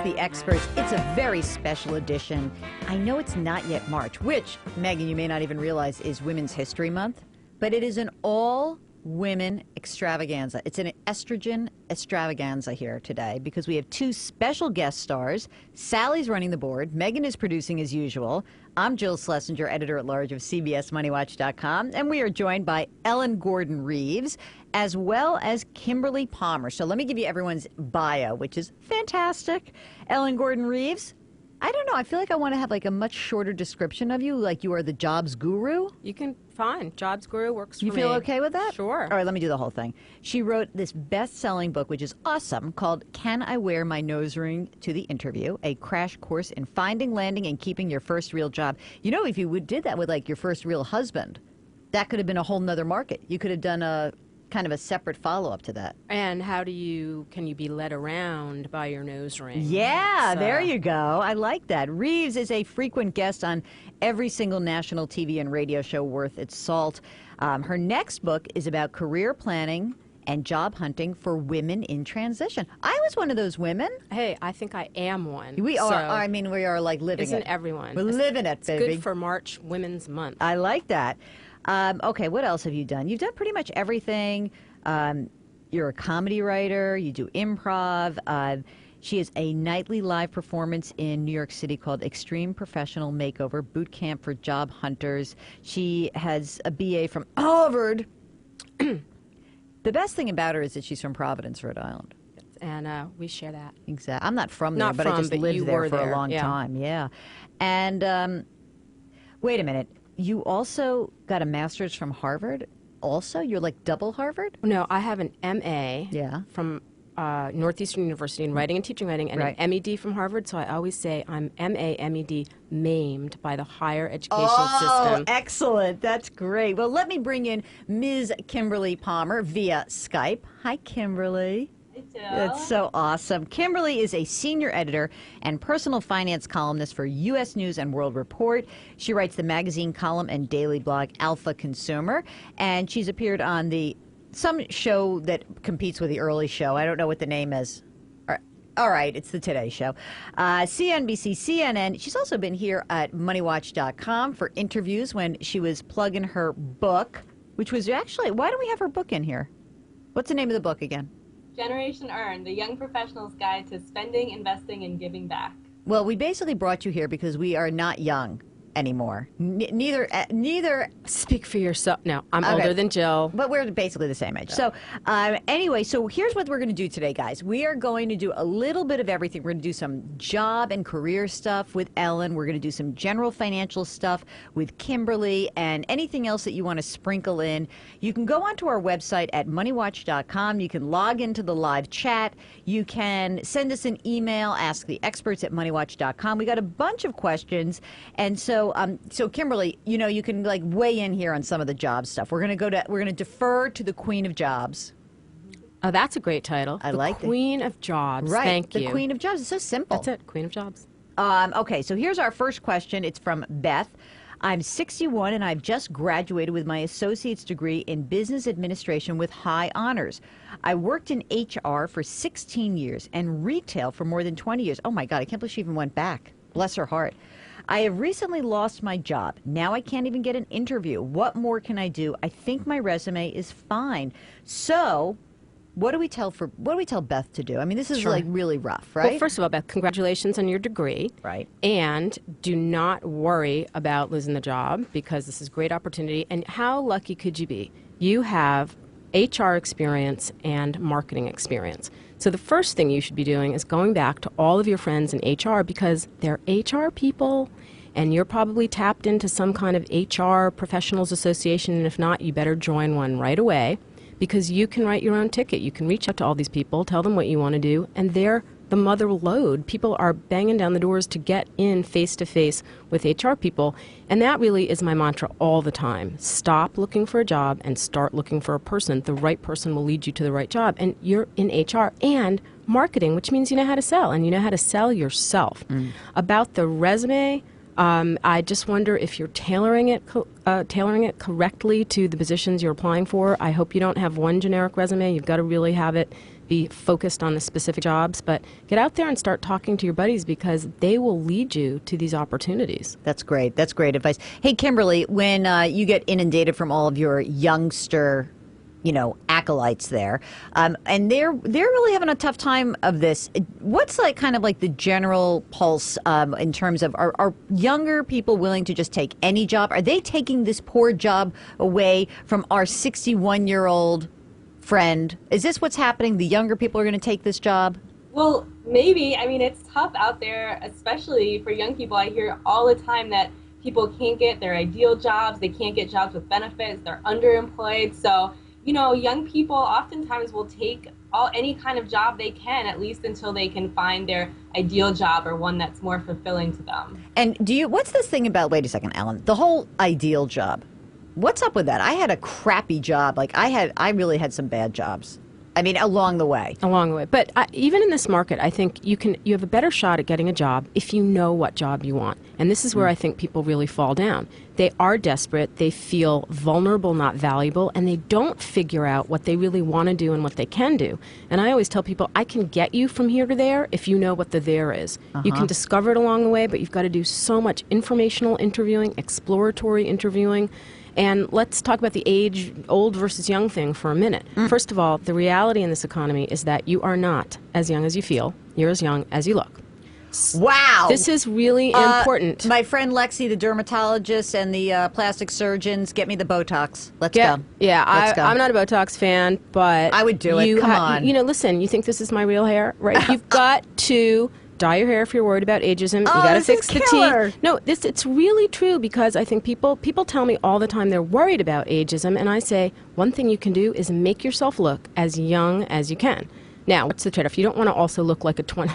Ask the Experts. It's a very special edition. I know it's not yet March, which, Megan, you may not even realize is Women's History Month, but it is an all-women extravaganza. It's an estrogen extravaganza here today because we have two special guest stars. Sally's running the board. Megan is producing as usual. I'm Jill Schlesinger, editor-at-large of CBS MoneyWatch.com, and we are joined by Ellen Gordon Reeves, as well as Kimberly Palmer. So let me give you everyone's bio, which is fantastic. Ellen Gordon Reeves, I don't know, I feel like I want to have like a much shorter description of you, like you are the jobs guru. You can, fine. Jobs guru works for me. You feel okay with that? Sure. All right, let me do the whole thing. She wrote this best-selling book, which is awesome, called Can I Wear My Nose Ring to the Interview? A Crash Course in Finding, Landing, and Keeping Your First Real Job. You know, if you did that with like your first real husband, that could have been a whole nother market. You could have done a kind of a separate follow-up to that. And how do you, can you be led around by your nose ring? Yeah, there you go. I like that. Reeves is a frequent guest on every single national TV and radio show worth its salt. Her next book is about career planning and job hunting for women in transition. I was one of those women. Hey, I think I am one. We are. I mean, we are like living it. Isn't everyone? We're living it, baby. It's good for March Women's Month. I like that. Okay, what else have you done? You've done pretty much everything. You're a comedy writer. You do improv. She has a nightly live performance in New York City called Extreme Professional Makeover Boot Camp for Job Hunters. She has a BA from Harvard. The best thing about her is that she's from Providence, Rhode Island. And we share that. Exactly. I'm not from there, but I just lived there for a long time. Yeah. And wait a minute. You also got a master's from Harvard? Also? You're like double Harvard? No, I have an MA from Northeastern University in writing and teaching writing, and an MED from Harvard. So I always say I'm MA, MED, maimed by the higher education system. Oh, excellent. That's great. Well, let me bring in Ms. Kimberly Palmer via Skype. Hi, Kimberly. That's so awesome. Kimberly is a senior editor and personal finance columnist for U.S. News and World Report. She writes the magazine column and daily blog Alpha Consumer, and she's appeared on some show that competes with the early show. I don't know what the name is. All right, it's the Today Show. CNBC, CNN. She's also been here at MoneyWatch.com for interviews when she was plugging her book, which was actually, why do we have her book in here? What's the name of the book again? Generation Earn, the Young Professional's Guide to Spending, Investing, and Giving Back. Well, we basically brought you here because we are not young anymore. Neither. Speak for yourself. No, I'm older than Jill. But we're basically the same age. So anyway, so here's what we're going to do today, guys. We are going to do a little bit of everything. We're going to do some job and career stuff with Ellen. We're going to do some general financial stuff with Kimberly, and anything else that you want to sprinkle in. You can go onto our website at moneywatch.com. You can log into the live chat. You can send us an email, asktheexperts@moneywatch.com. We got a bunch of questions, and so Kimberly, you know, you can like weigh in here on some of the job stuff. We're going to defer to the Queen of Jobs. Oh, that's a great title. I like the Queen of Jobs. Right. Thank you. The Queen of Jobs. It's so simple. That's it. Queen of Jobs. Okay, so here's our first question. It's from Beth. I'm 61 and I've just graduated with my associate's degree in business administration with high honors. I worked in HR for 16 years and retail for more than 20 years. Oh my God, I can't believe she even went back. Bless her heart. I have recently lost my job. Now I can't even get an interview. What more can I do? I think my resume is fine. So, what do we tell Beth to do? I mean, this is like really rough, right? Well, first of all, Beth, congratulations on your degree. Right. And do not worry about losing the job because this is a great opportunity. And how lucky could you be? You have HR experience and marketing experience. So the first thing you should be doing is going back to all of your friends in HR because they're HR people and you're probably tapped into some kind of HR professionals association, and if not, you better join one right away because you can write your own ticket. You can reach out to all these people, tell them what you want to do, and they're the mother lode. People are banging down the doors to get in face-to-face with HR people, and that really is my mantra all the time. Stop looking for a job and start looking for a person. The right person will lead you to the right job, and you're in HR and marketing, which means you know how to sell, and you know how to sell yourself. About the resume, I just wonder if you're tailoring it correctly to the positions you're applying for. I hope you don't have one generic resume. You've got to really have it be focused on the specific jobs, but get out there and start talking to your buddies because they will lead you to these opportunities. That's great. That's great advice. Hey, Kimberly, when you get inundated from all of your youngster, acolytes there, and they're really having a tough time of this. What's kind of the general pulse in terms of are younger people willing to just take any job? Are they taking this poor job away from our 61-year-old friend? Is this what's happening? The younger people are going to take this job? Well, maybe. I mean, it's tough out there, especially for young people. I hear all the time that people can't get their ideal jobs. They can't get jobs with benefits. They're underemployed. So, young people oftentimes will take any kind of job they can, at least until they can find their ideal job or one that's more fulfilling to them. And what's this thing about, wait a second, Ellen, the whole ideal job? What's up with that? I had a crappy job. I really had some bad jobs. I mean, along the way. But even in this market, I think you have a better shot at getting a job if you know what job you want. And this is where I think people really fall down. They are desperate, they feel vulnerable, not valuable, and they don't figure out what they really want to do and what they can do. And I always tell people, I can get you from here to there if you know what the there is. You can discover it along the way, but you've got to do so much informational interviewing, exploratory interviewing. And let's talk about the age, old versus young thing for a minute. First of all, the reality in this economy is that you are not as young as you feel. You're as young as you look. Wow. This is really important. My friend Lexi, the dermatologist, and the plastic surgeons, get me the Botox. Let's go. Yeah, Let's go. I'm not a Botox fan, but I would do it. Come on. Listen, you think this is my real hair, right? You've got to dye your hair if you're worried about ageism. You got to fix the teeth. No, it's really true because I think people tell me all the time they're worried about ageism, and I say one thing you can do is make yourself look as young as you can. Now, what's the trade-off? You don't want to also look like a 20,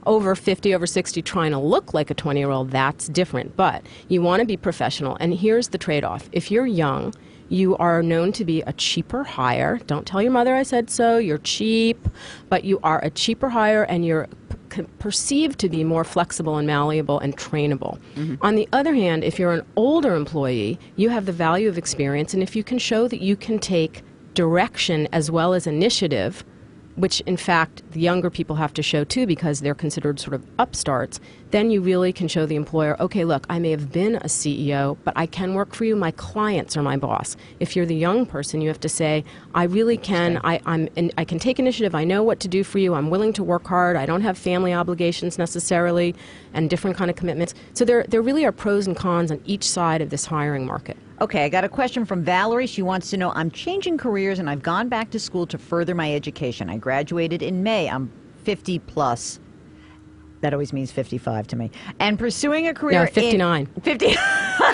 over 50, over 60, trying to look like a 20-year-old. That's different. But you want to be professional, and here's the trade-off. If you're young, you are known to be a cheaper hire. Don't tell your mother I said so. You're cheap, but you are a cheaper hire, and you're perceived to be more flexible and malleable and trainable. On the other hand, if you're an older employee, you have the value of experience, and if you can show that you can take direction as well as initiative, which in fact the younger people have to show too because they're considered sort of upstarts, then you really can show the employer, okay, look, I may have been a CEO, but I can work for you. My clients are my boss. If you're the young person, you have to say, I really can. I can take initiative. I know what to do for you. I'm willing to work hard. I don't have family obligations necessarily and different kind of commitments. So there really are pros and cons on each side of this hiring market. Okay, I got a question from Valerie. She wants to know, I'm changing careers and I've gone back to school to further my education. I graduated in May. I'm 50 plus. That always means 55 to me. And pursuing a career 59. 50.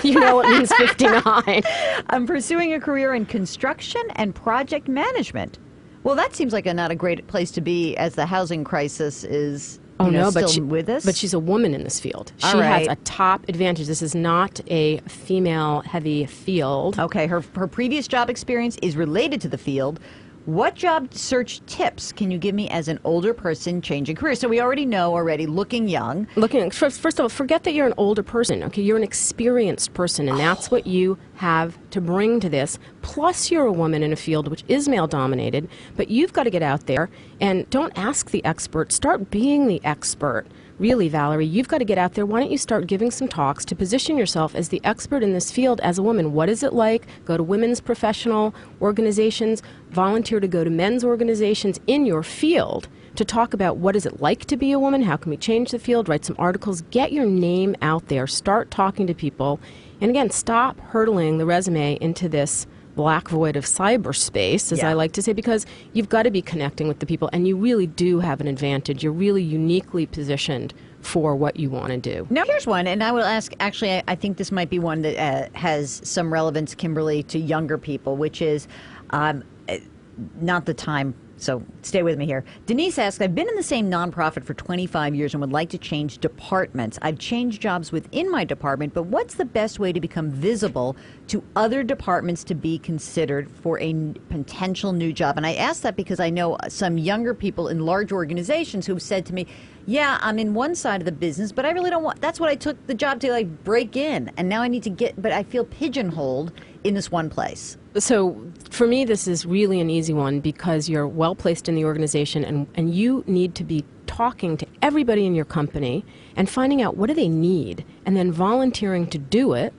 You know it means 59. I'm pursuing a career in construction and project management. Well, that seems like not a great place to be as the housing crisis is still with us. But she's a woman in this field. She has a top advantage. This is not a female-heavy field. Okay, her previous job experience is related to the field. What job search tips can you give me as an older person changing careers? So we already know looking young. First of all, forget that you're an older person. Okay, you're an experienced person, and that's what you have to bring to this. Plus, you're a woman in a field which is male-dominated, but you've got to get out there and don't ask the expert. Start being the expert. Really, Valerie, you've got to get out there. Why don't you start giving some talks to position yourself as the expert in this field as a woman? What is it like? Go to women's professional organizations, volunteer to go to men's organizations in your field to talk about what is it like to be a woman, how can we change the field, write some articles, get your name out there, start talking to people, and again, stop hurtling the resume into this black void of cyberspace, as I like to say, because you've got to be connecting with the people, and you really do have an advantage. You're really uniquely positioned for what you want to do. Now, here's one, and I will ask, actually, I think this might be one that has some relevance, Kimberly, to younger people, which is not the time. So stay with me here. Denise asks, I've been in the same nonprofit for 25 years and would like to change departments. I've changed jobs within my department, but what's the best way to become visible to other departments to be considered for a potential new job? And I ask that because I know some younger people in large organizations who've said to me, yeah, I'm in one side of the business, but I really don't want, that's what I took the job to like break in. And now I need to get, but I feel pigeonholed in this one place. So for me, this is really an easy one because you're well placed in the organization and you need to be talking to everybody in your company and finding out what do they need and then volunteering to do it.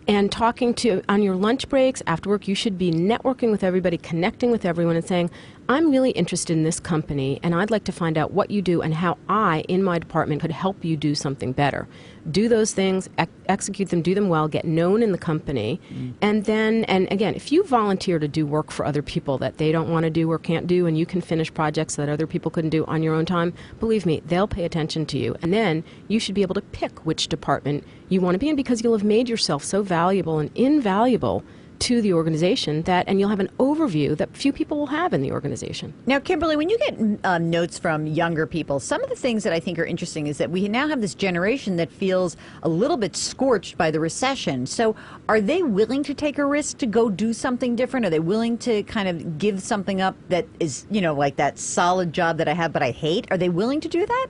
And talking to, on your lunch breaks, after work, you should be networking with everybody, connecting with everyone and saying, I'm really interested in this company and I'd like to find out what you do and how I, in my department, could help you do something better. Do those things, execute them, do them well, get known in the company. And then, and again, if you volunteer to do work for other people that they don't want to do or can't do, and you can finish projects that other people couldn't do on your own time, believe me, they'll pay attention to you. And then you should be able to pick which department you want to be in because you'll have made yourself so valuable and invaluable to the organization that, and you'll have an overview that few people will have in the organization. Now, Kimberly, when you get notes from younger people, some of the things that I think are interesting is that we now have this generation that feels a little bit scorched by the recession. So are they willing to take a risk to go do something different? Are they willing to kind of give something up that is, you know, like that solid job that I have but I hate? Are they willing to do that?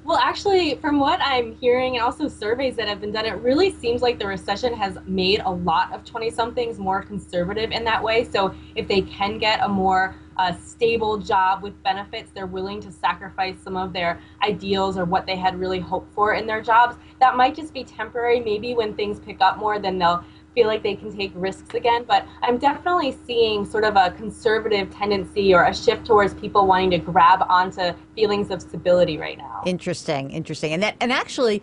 Well, actually, from what I'm hearing and also surveys that have been done, it really seems like the recession has made a lot of 20-somethings more conservative in that way. So if they can get a more stable job with benefits, they're willing to sacrifice some of their ideals or what they had really hoped for in their jobs. That might just be temporary. Maybe when things pick up more, then they'll feel like they can take risks again. But I'm definitely seeing sort of a conservative tendency or a shift towards people wanting to grab onto feelings of stability right now. Interesting. And actually,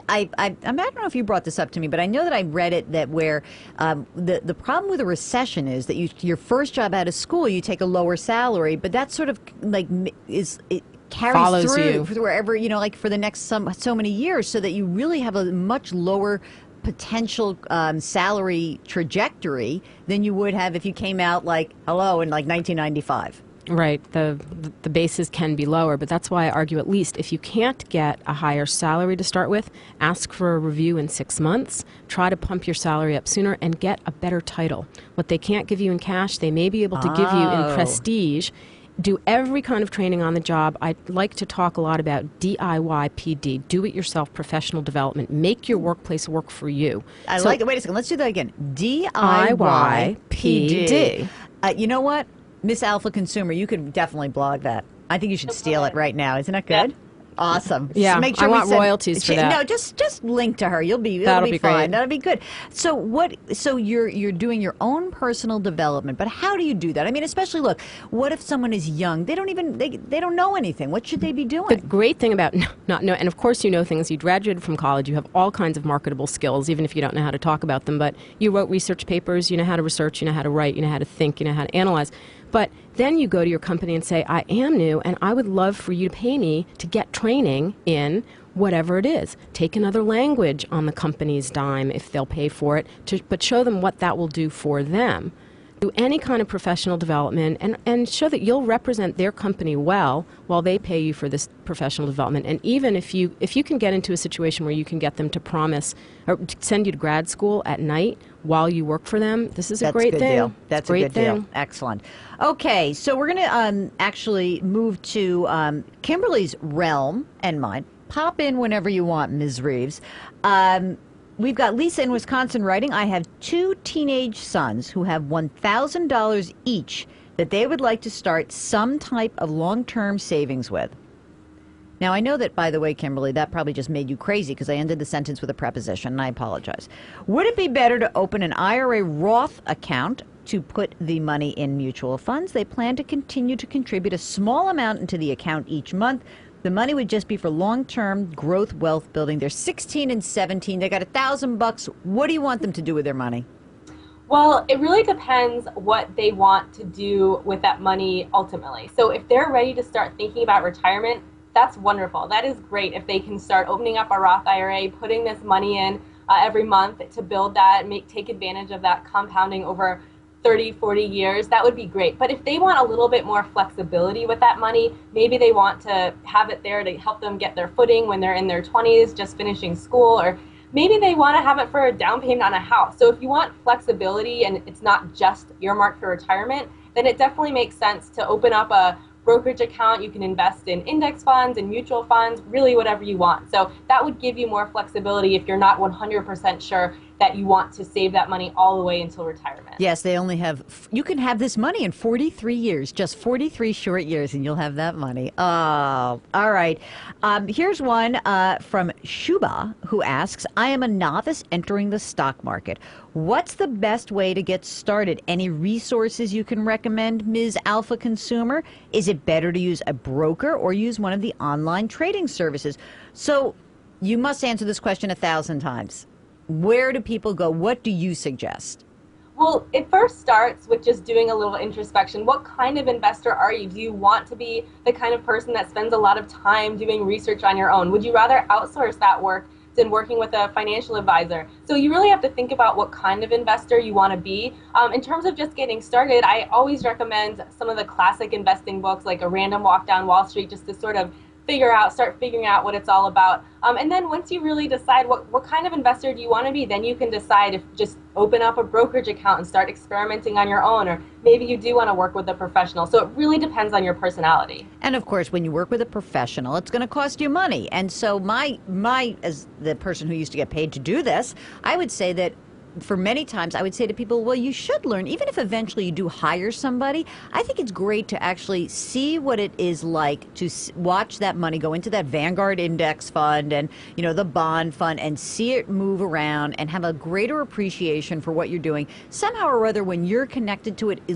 I don't know if you brought this up to me, but I know that I read it that where the problem with a recession is that your first job out of school, you take a lower salary, but that sort of like it carries Follows through you wherever, you know, like for the next so many years, so that you really have a much lower potential salary trajectory than you would have if you came out like hello in like 1995. Right. The bases can be lower, but that's why I argue at least if you can't get a higher salary to start with, ask for a review in 6 months, try to pump your salary up sooner, and get a better title. What they can't give you in cash, they may be able to give you in prestige. Do every kind of training on the job. I like to talk a lot about DIY PD, do-it-yourself professional development. Make your workplace work for you. I like it. Wait a second. Let's do that again. DIY PD. You know what? Miss Alpha Consumer, you could definitely blog that. I think you should steal it right now. Isn't that good? Awesome. Yeah, make sure I want royalties for that. No, just link to her. It'll be fine. Great. That'll be good. So you're doing your own personal development, but how do you do that? I mean, especially look, what if someone is young? They don't know anything. What should they be doing? The great thing about not know, and of course you know things. You graduated from college. You have all kinds of marketable skills, even if you don't know how to talk about them. But you wrote research papers. You know how to research. You know how to write. You know how to think. You know how to analyze. But then you go to your company and say, I am new, and I would love for you to pay me to get training in whatever it is. Take another language on the company's dime if they'll pay for it, but show them what that will do for them. Do any kind of professional development and show that you'll represent their company well while they pay you for this professional development. And even if you can get into a situation where you can get them to promise or send you to grad school at night while you work for them, this is a great thing. That's a good deal. Excellent. Okay, so we're going to actually move to Kimberly's realm and mine. Pop in whenever you want, Ms. Reeves. We've got Lisa in Wisconsin writing, I have 2 teenage sons who have $1,000 each that they would like to start some type of long-term savings with. Now, I know that, by the way, Kimberly, that probably just made you crazy because I ended the sentence with a preposition, and I apologize. Would it be better to open an IRA Roth account to put the money in mutual funds? They plan to continue to contribute a small amount into the account each month. The money would just be for long-term growth wealth building. They're 16 and 17. They got $1,000. What do you want them to do with their money? Well, it really depends what they want to do with that money ultimately. So if they're ready to start thinking about retirement, that's wonderful. That is great if they can start opening up a Roth IRA, putting this money in every month to build that, take advantage of that compounding over 30, 40 years, that would be great. But if they want a little bit more flexibility with that money, maybe they want to have it there to help them get their footing when they're in their 20s, just finishing school, or maybe they want to have it for a down payment on a house. So if you want flexibility and it's not just earmarked for retirement, then it definitely makes sense to open up a brokerage account. You can invest in index funds and mutual funds, really whatever you want. So that would give you more flexibility if you're not 100% sure that you want to save that money all the way until retirement. Yes, they only have, you can have this money in 43 years, just 43 short years, and you'll have that money. Oh, all right. Here's one from Shuba, who asks, I am a novice entering the stock market. What's the best way to get started? Any resources you can recommend, Ms. Alpha Consumer? Is it better to use a broker or use one of the online trading services? So you must answer this question 1,000 times. Where do people go? What do you suggest? Well, it first starts with just doing a little introspection. What kind of investor are you? Do you want to be the kind of person that spends a lot of time doing research on your own? Would you rather outsource that work than working with a financial advisor? So you really have to think about what kind of investor you want to be. In terms of just getting started, I always recommend some of the classic investing books, like A Random Walk Down Wall Street, just to sort of start figuring out what it's all about. And then once you really decide what kind of investor do you want to be, then you can decide if just open up a brokerage account and start experimenting on your own, or maybe you do want to work with a professional. So it really depends on your personality. And of course, when you work with a professional, it's going to cost you money. And so my as the person who used to get paid to do this, I would say that for many times, I would say to people, well, you should learn, even if eventually you do hire somebody, I think it's great to actually see what it is like to watch that money go into that Vanguard index fund and, you know, the bond fund, and see it move around and have a greater appreciation for what you're doing. Somehow or other, when you're connected to it, at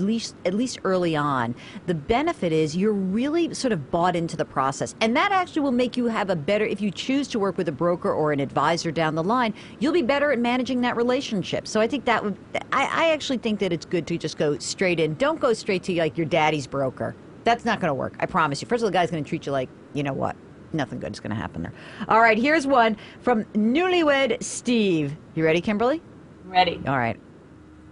least early on, the benefit is you're really sort of bought into the process. And that actually will make you have a better, if you choose to work with a broker or an advisor down the line, you'll be better at managing that relationship. So I think that would, I actually think that it's good to just go straight in. Don't go straight to like your daddy's broker. That's not going to work. I promise you. First of all, the guy's going to treat you like, you know what? Nothing good is going to happen there. All right, here's one from newlywed Steve. You ready, Kimberly? Ready. All right.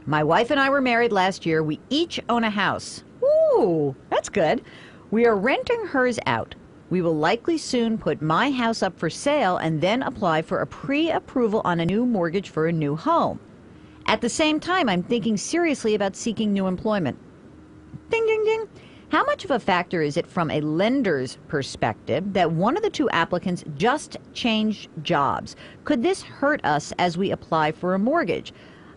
My wife and I were married last year. We each own a house. Ooh, that's good. We are renting hers out. We will likely soon put my house up for sale and then apply for a pre-approval on a new mortgage for a new home. At the same time, I'm thinking seriously about seeking new employment. Ding, ding, ding. How much of a factor is it from a lender's perspective that one of the two applicants just changed jobs? Could this hurt us as we apply for a mortgage?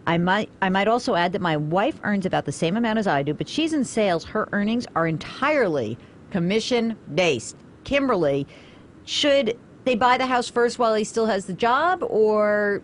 I might also add that my wife earns about the same amount as I do, but she's in sales. Her earnings are entirely commission-based. Kimberly, should they buy the house first while he still has the job, or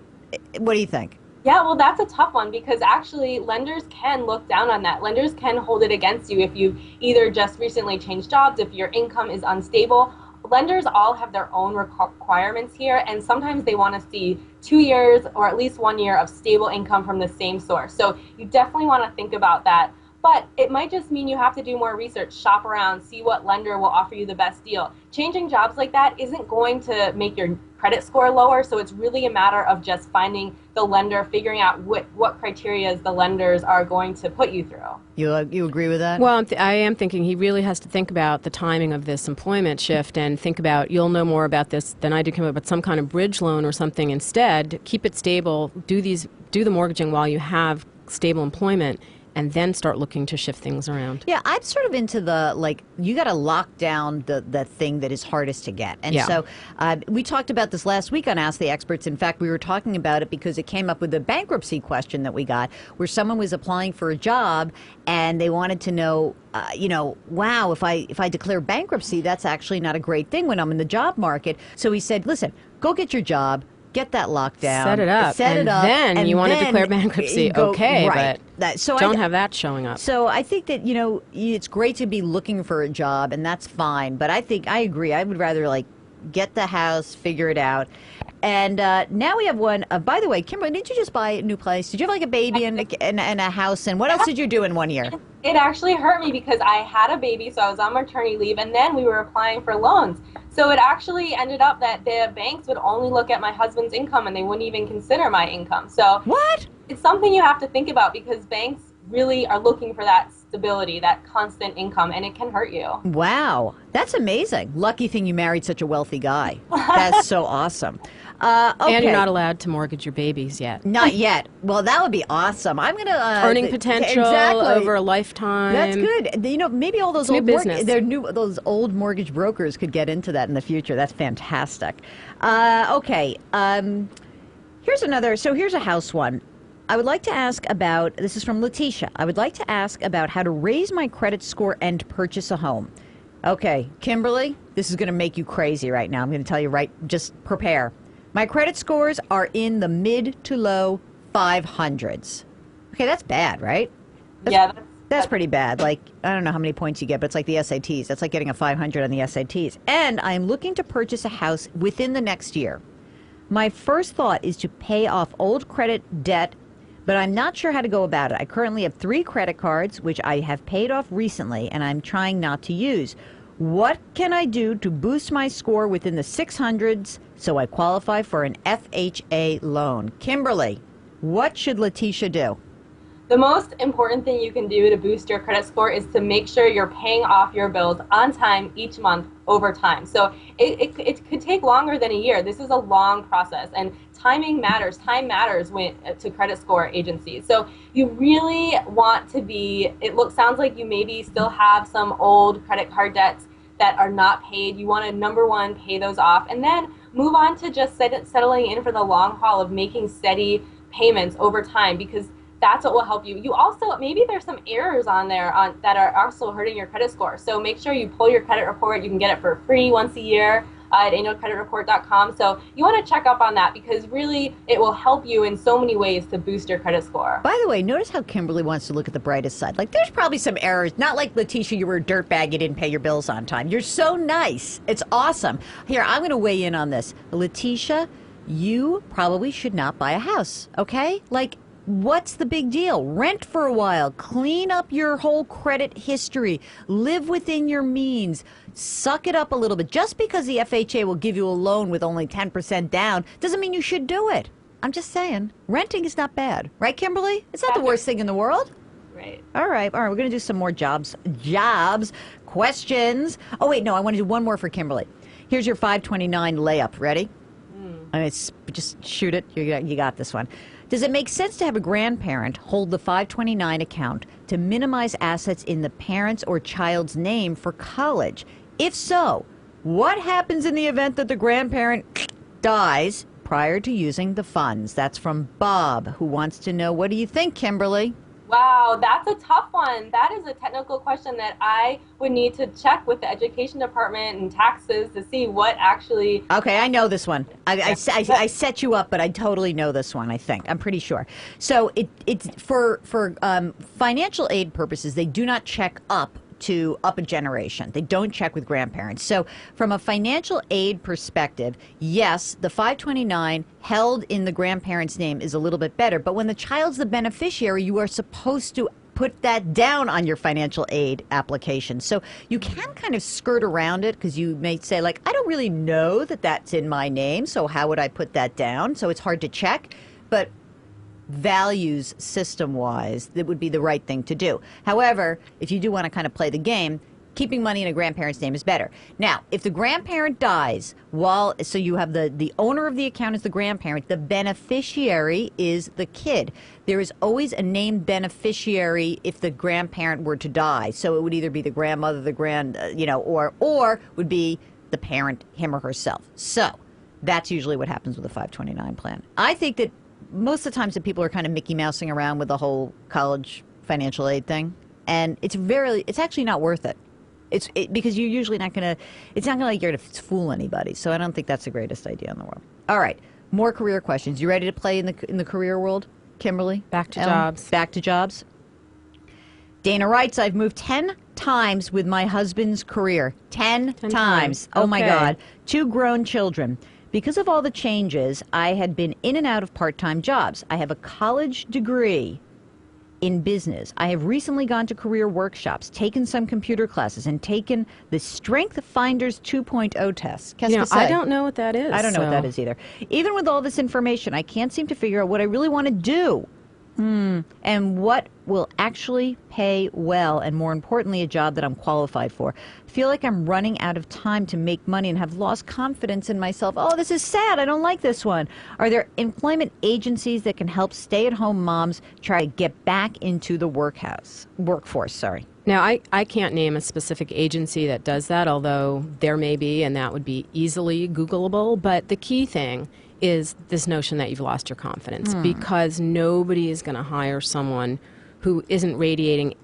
what do you think? Yeah, well, that's a tough one, because actually lenders can look down on that. Lenders can hold it against you if you've either just recently changed jobs, if your income is unstable. Lenders all have their own requirements here, and sometimes they want to see 2 years or at least 1 year of stable income from the same source. So you definitely want to think about that. But it might just mean you have to do more research, shop around, see what lender will offer you the best deal. Changing jobs like that isn't going to make your credit score lower, so it's really a matter of just finding the lender, figuring out what criteria the lenders are going to put you through. You agree with that? Well, I am thinking he really has to think about the timing of this employment shift, and think about, you'll know more about this than I do, Kim, but some kind of bridge loan or something instead. Keep it stable, do the mortgaging while you have stable employment, and then start looking to shift things around. Yeah, I'm sort of into the, like, you got to lock down the thing that is hardest to get. And so we talked about this last week on Ask the Experts. In fact, we were talking about it because it came up with the bankruptcy question that we got, where someone was applying for a job and they wanted to know, wow, if I declare bankruptcy, that's actually not a great thing when I'm in the job market. So he said, listen, go get your job. Get that lockdown. Set it up. Then you want to declare bankruptcy. Okay, right. But don't have that showing up. So I think that, it's great to be looking for a job, and that's fine. But I agree. I would rather, get the house, figure it out. And now we have one. By the way, Kimberly, didn't you just buy a new place? Did you have a baby and a house? And what else did you do in 1 year? It actually hurt me because I had a baby, so I was on maternity leave, and then we were applying for loans. So it actually ended up that the banks would only look at my husband's income, and they wouldn't even consider my income. So what? It's something you have to think about, because banks really are looking for that stability, that constant income, and it can hurt you. Wow, that's amazing. Lucky thing you married such a wealthy guy. That's so awesome. Okay. And you're not allowed to mortgage your babies yet. Not yet. Well, that would be awesome. I'm going to Earning potential over a lifetime. That's good. You know, maybe all those those old mortgage brokers could get into that in the future. That's fantastic. Okay. Here's another. So here's a house one. I would like to ask about, this is from Letitia. I would like to ask about how to raise my credit score and purchase a home. Okay, Kimberly, this is going to make you crazy right now. I'm going to tell you just prepare. My credit scores are in the mid to low 500s. Okay, that's bad, right? That's pretty bad. Like, I don't know how many points you get, but it's like the SATs. That's like getting a 500 on the SATs. And I'm looking to purchase a house within the next year. My first thought is to pay off old credit debt, but I'm not sure how to go about it. I currently have 3 credit cards, which I have paid off recently, and I'm trying not to use. What can I do to boost my score within the 600s so I qualify for an FHA loan? Kimberly, what should Letitia do? The most important thing you can do to boost your credit score is to make sure you're paying off your bills on time each month over time. So it could take longer than a year. This is a long process, and timing matters. Time matters to credit score agencies. So you really want to be, sounds like you maybe still have some old credit card debts that are not paid. You want to, number one, pay those off, and then move on to just settling in for the long haul of making steady payments over time, because that's what will help you. You also, maybe there's some errors on there that are also hurting your credit score. So make sure you pull your credit report. You can get it for free once a year at annualcreditreport.com. So you want to check up on that, because really it will help you in so many ways to boost your credit score. By the way, notice how Kimberly wants to look at the brightest side. Like, there's probably some errors. Not like Letitia, you were a dirtbag, you didn't pay your bills on time. You're so nice. It's awesome. Here, I'm going to weigh in on this. Letitia, you probably should not buy a house, okay? Like, what's the big deal? Rent for a while, clean up your whole credit history, live within your means, suck it up a little bit. Just because the FHA will give you a loan with only 10% down doesn't mean you should do it. I'm just saying, renting is not bad. Right, Kimberly? It's not the worst thing in the world. Right. All right, we're going to do some more jobs questions. Oh, wait, no, I want to do one more for Kimberly. Here's your 529 layup. Ready? I mean, just shoot it. You got this one. Does it make sense to have a grandparent hold the 529 account to minimize assets in the parent's or child's name for college? If so, what happens in the event that the grandparent dies prior to using the funds? That's from Bob, who wants to know, what do you think, Kimberly? Wow, that's a tough one. That is a technical question that I would need to check with the education department and taxes to see what actually... Okay, I know this one. I set you up, but I totally know this one, I think. I'm pretty sure. So it's for financial aid purposes, they do not check up a generation. They don't check with grandparents. So from a financial aid perspective, yes, the 529 held in the grandparent's name is a little bit better, but when the child's the beneficiary, you are supposed to put that down on your financial aid application. So you can kind of skirt around it, because you may say, like, I don't really know that that's in my name, so how would I put that down? So it's hard to check, but values system-wise, that would be the right thing to do. However, if you do want to kind of play the game, keeping money in a grandparent's name is better. Now, if the grandparent dies, so you have the owner of the account is the grandparent, the beneficiary is the kid. There is always a named beneficiary if the grandparent were to die. So it would either be the grandmother, or would be the parent, him or herself. So that's usually what happens with a 529 plan. I think that most of the times that people are kind of Mickey Mousing around with the whole college financial aid thing, and it's actually not worth it. Because you're usually not going to, it's not going to like you're to fool anybody. So I don't think that's the greatest idea in the world. All right, more career questions. You ready to play in the career world, Kimberly? Back to jobs. Back to jobs. Dana writes, I've moved 10 times with my husband's career. 10 times. Oh, my God. 2 grown children. Because of all the changes, I had been in and out of part-time jobs. I have a college degree in business. I have recently gone to career workshops, taken some computer classes, and taken the Strength Finders 2.0 test. I don't know what that is. I don't know what that is either. Even with all this information, I can't seem to figure out what I really want to do. And what will actually pay well, and more importantly, a job that I'm qualified for. Feel like I'm running out of time to make money and have lost confidence in myself. Oh, this is sad. I don't like this one. Are there employment agencies that can help stay-at-home moms try to get back into the workforce? Sorry. Now, I can't name a specific agency that does that, although there may be, and that would be easily Googleable. But the key thing is this notion that you've lost your confidence, because nobody is going to hire someone who isn't radiating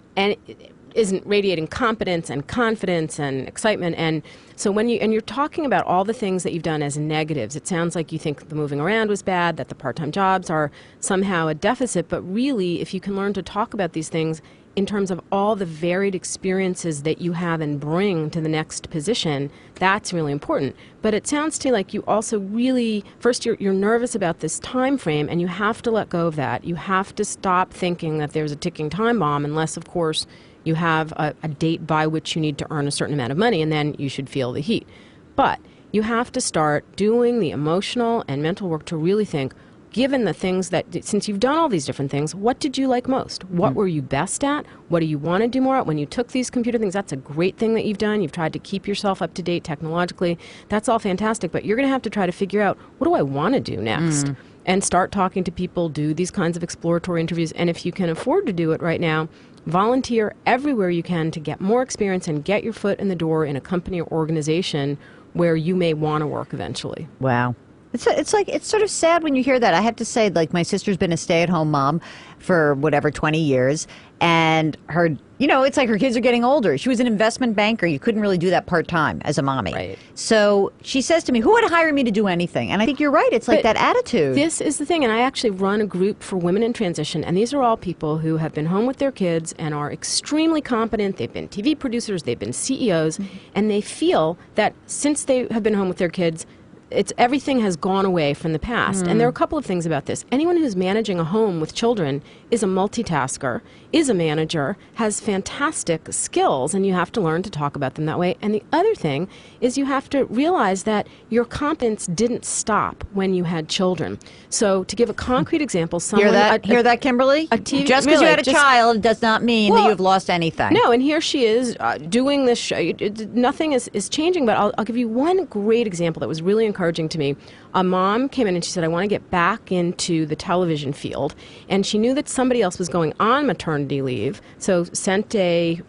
competence and confidence and excitement. And so when you're talking about all the things that you've done as negatives, it sounds like you think the moving around was bad, that the part-time jobs are somehow a deficit. But really, if you can learn to talk about these things in terms of all the varied experiences that you have and bring to the next position, that's really important. But it sounds to me like you also really, first you're nervous about this time frame, and you have to let go of that. You have to stop thinking that there's a ticking time bomb, unless, of course, you have a date by which you need to earn a certain amount of money, and then you should feel the heat. But you have to start doing the emotional and mental work to really think, given the things that, since you've done all these different things, what did you like most? What were you best at? What do you want to do more at? When you took these computer things, that's a great thing that you've done. You've tried to keep yourself up to date technologically. That's all fantastic, but you're going to have to try to figure out, what do I want to do next? And start talking to people, do these kinds of exploratory interviews. And if you can afford to do it right now, volunteer everywhere you can to get more experience and get your foot in the door in a company or organization where you may want to work eventually. Wow. It's sort of sad when you hear that. I have to say, like, my sister's been a stay-at-home mom for 20 years, and her, it's like her kids are getting older. She was an investment banker. You couldn't really do that part-time as a mommy. Right. So she says to me, who would hire me to do anything? And I think you're right. It's like that attitude. This is the thing, and I actually run a group for women in transition, and these are all people who have been home with their kids and are extremely competent. They've been TV producers, they've been CEOs, and they feel that since they have been home with their kids, everything has gone away from the past. And there are a couple of things about this. Anyone who's managing a home with children is a multitasker, is a manager, has fantastic skills, and you have to learn to talk about them that way. And the other thing is you have to realize that your competence didn't stop when you had children. So to give a concrete example, someone... Hear that, Kimberly? Just because you had a child does not mean that you've lost anything. No, and here she is doing this show. Nothing is changing, but I'll give you one great example that was really encouraging to me. A mom came in and she said, I want to get back into the television field. And she knew that somebody else was going on maternity leave, so sent a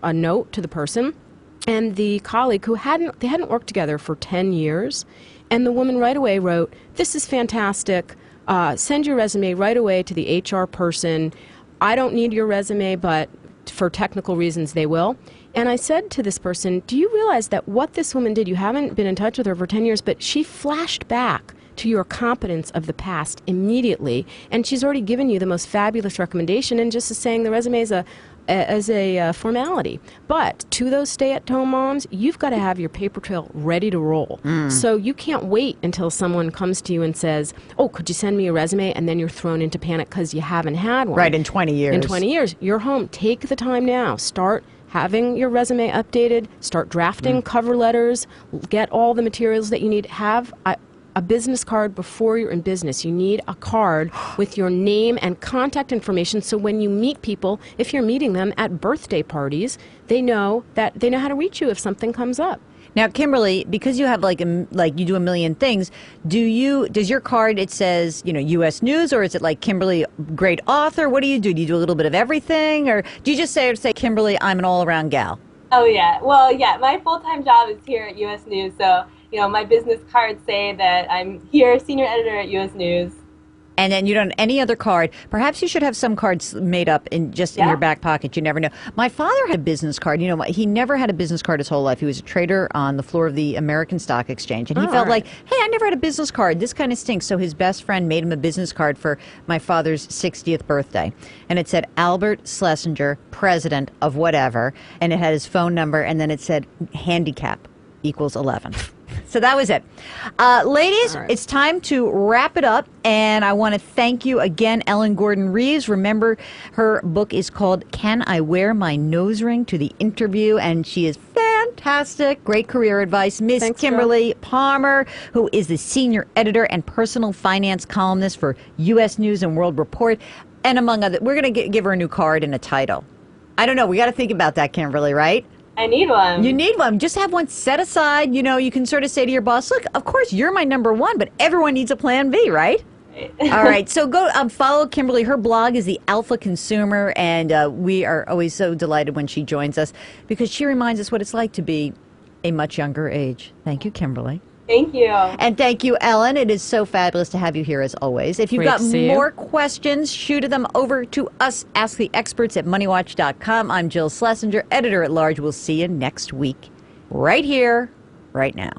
note to the person. And the colleague they hadn't worked together for 10 years. And the woman right away wrote, this is fantastic. Send your resume right away to the HR person. I don't need your resume, but for technical reasons they will. And I said to this person, do you realize that what this woman did, you haven't been in touch with her for 10 years, but she flashed back to your competence of the past immediately, and she's already given you the most fabulous recommendation, and just saying the resume is a formality. But to those stay-at-home moms, you've got to have your paper trail ready to roll. So you can't wait until someone comes to you and says, oh, could you send me a resume? And then you're thrown into panic because you haven't had one. Right, in 20 years. In 20 years. You're home. Take the time now. Start having your resume updated. Start drafting cover letters. Get all the materials that you need. Have a business card before you're in business. You need a card with your name and contact information, so when you meet people, if you're meeting them at birthday parties, they know how to reach you if something comes up. Now, Kimberly, because you have you do a million things, does your card, it says, U.S. News, or is it like Kimberly, great author? What do you do? Do you do a little bit of everything, or do you just say Kimberly, I'm an all-around gal? Oh yeah, well yeah, my full-time job is here at U.S. News, so my business cards say that I'm here, senior editor at U.S. News. And then you don't have any other card. Perhaps you should have some cards made up in your back pocket. You never know. My father had a business card. He never had a business card his whole life. He was a trader on the floor of the American Stock Exchange. And he felt like, hey, I never had a business card. This kind of stinks. So his best friend made him a business card for my father's 60th birthday. And it said Albert Schlesinger, president of whatever. And it had his phone number. And then it said handicap equals 11. So that was it. Ladies, It's time to wrap it up. And I want to thank you again, Ellen Gordon Reeves. Remember, her book is called Can I Wear My Nose Ring to the Interview? And she is fantastic. Great career advice. Miss Kimberly Palmer, who is the senior editor and personal finance columnist for U.S. News and World Report. And among other, we're going to give her a new card and a title. I don't know. We got to think about that, Kimberly, right? I need one. You need one. Just have one set aside. You know, you can sort of say to your boss, look, of course, you're my number one, but everyone needs a plan B, right? All right. So go follow Kimberly. Her blog is The Alpha Consumer, and we are always so delighted when she joins us because she reminds us what it's like to be a much younger age. Thank you, Kimberly. Thank you. And thank you, Ellen. It is so fabulous to have you here as always. If you've got more questions, shoot them over to us, Ask the Experts at MoneyWatch.com. I'm Jill Schlesinger, editor at large. We'll see you next week, right here, right now.